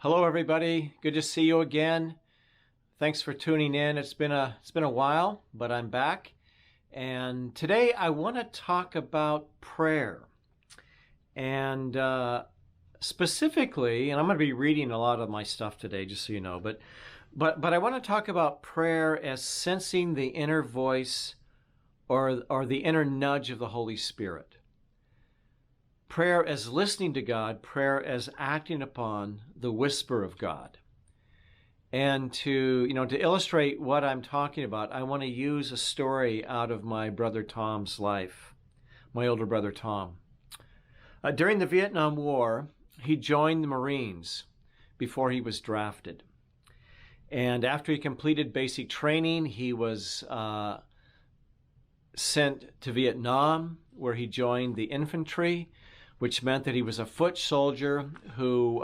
Hello, everybody. Good to see you again. Thanks for tuning in. It's been a while, but I'm back. And today I want to talk about prayer. And specifically, and I'm going to be reading a lot of my stuff today, just so you know, but I want to talk about prayer as sensing the inner voice or the inner nudge of the Holy Spirit. Prayer as listening to God, prayer as acting upon the whisper of God. And to illustrate what I'm talking about, I want to use a story out of my brother Tom's life, my older brother Tom. During the Vietnam War, he joined the Marines before he was drafted. And after he completed basic training, he was sent to Vietnam, where he joined the infantry, which meant that he was a foot soldier who,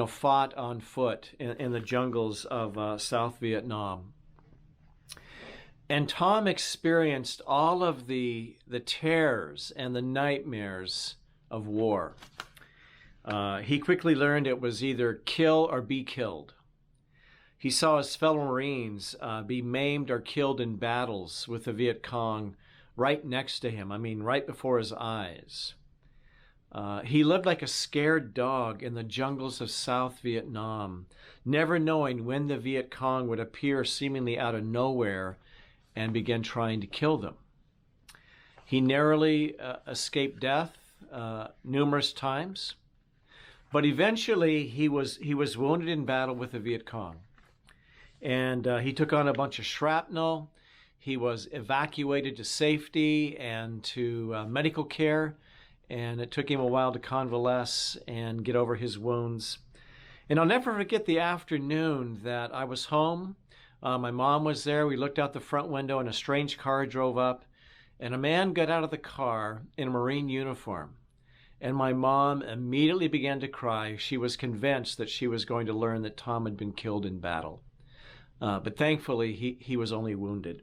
fought on foot in the jungles of South Vietnam. And Tom experienced all of the terrors and the nightmares of war. He quickly learned it was either kill or be killed. He saw his fellow Marines be maimed or killed in battles with the Viet Cong right next to him, right before his eyes. He lived like a scared dog in the jungles of South Vietnam, never knowing when the Viet Cong would appear seemingly out of nowhere and begin trying to kill them. He narrowly escaped death numerous times, but eventually he was wounded in battle with the Viet Cong. And he took on a bunch of shrapnel. He was evacuated to safety and to medical care. And it took him a while to convalesce and get over his wounds. And I'll never forget the afternoon that I was home. My mom was there. We looked out the front window and a strange car drove up. And a man got out of the car in a Marine uniform. And my mom immediately began to cry. She was convinced that she was going to learn that Tom had been killed in battle. But thankfully, he was only wounded.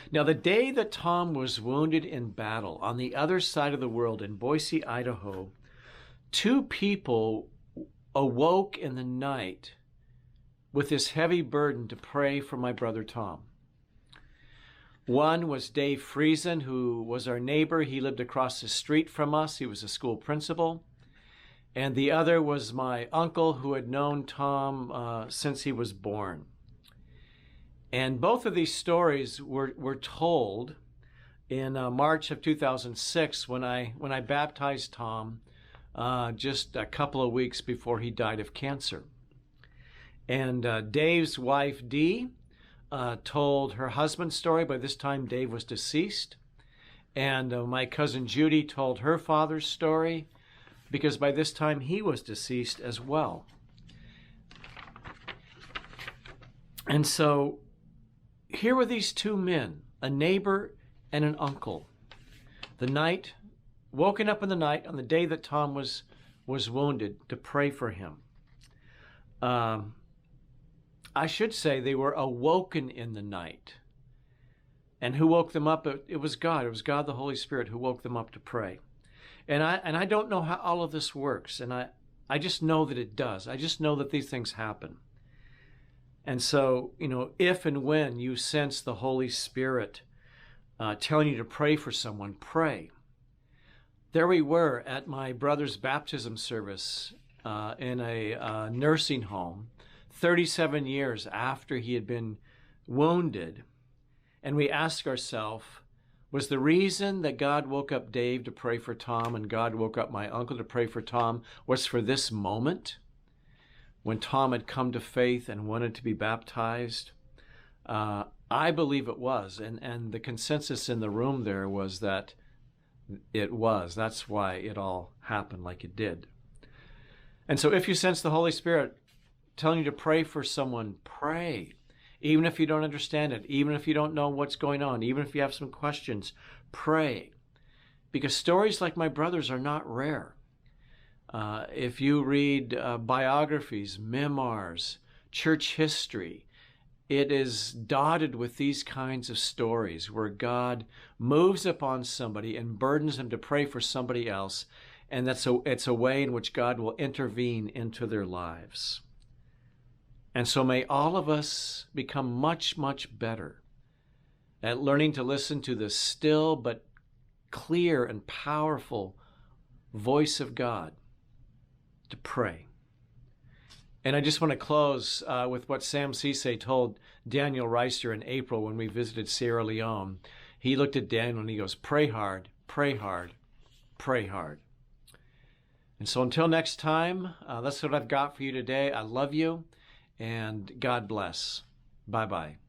Now, the day that Tom was wounded in battle on the other side of the world in Boise, Idaho, two people awoke in the night with this heavy burden to pray for my brother Tom. One was Dave Friesen, who was our neighbor. He lived across the street from us. He was a school principal. And the other was my uncle, who had known Tom since he was born. And both of these stories were told in March of 2006 when I baptized Tom just a couple of weeks before he died of cancer. And Dave's wife, Dee, told her husband's story. By this time, Dave was deceased. And my cousin Judy told her father's story because by this time he was deceased as well. And so here were these two men, a neighbor and an uncle. Woken up in the night on the day that Tom was wounded to pray for him. I should say they were awoken in the night. And who woke them up? It was God. It was God, the Holy Spirit, who woke them up to pray. And I don't know how all of this works. And I just know that it does. I just know that these things happen. And so, if and when you sense the Holy Spirit telling you to pray for someone, pray. There we were at my brother's baptism service in a nursing home, 37 years after he had been wounded. And we asked ourselves, was the reason that God woke up Dave to pray for Tom and God woke up my uncle to pray for Tom was for this moment? When Tom had come to faith and wanted to be baptized? I believe it was. And the consensus in the room there was that it was. That's why it all happened like it did. And so if you sense the Holy Spirit telling you to pray for someone, pray. Even if you don't understand it, even if you don't know what's going on, even if you have some questions, pray. Because stories like my brother's are not rare. If you read biographies, memoirs, church history, it is dotted with these kinds of stories where God moves upon somebody and burdens them to pray for somebody else, and it's a way in which God will intervene into their lives. And so may all of us become much, much better at learning to listen to the still but clear and powerful voice of God, to pray. And I just want to close with what Sam Cisse told Daniel Reister in April when we visited Sierra Leone. He looked at Daniel and he goes, pray hard, pray hard, pray hard. And so until next time, that's what I've got for you today. I love you, and God bless. Bye-bye.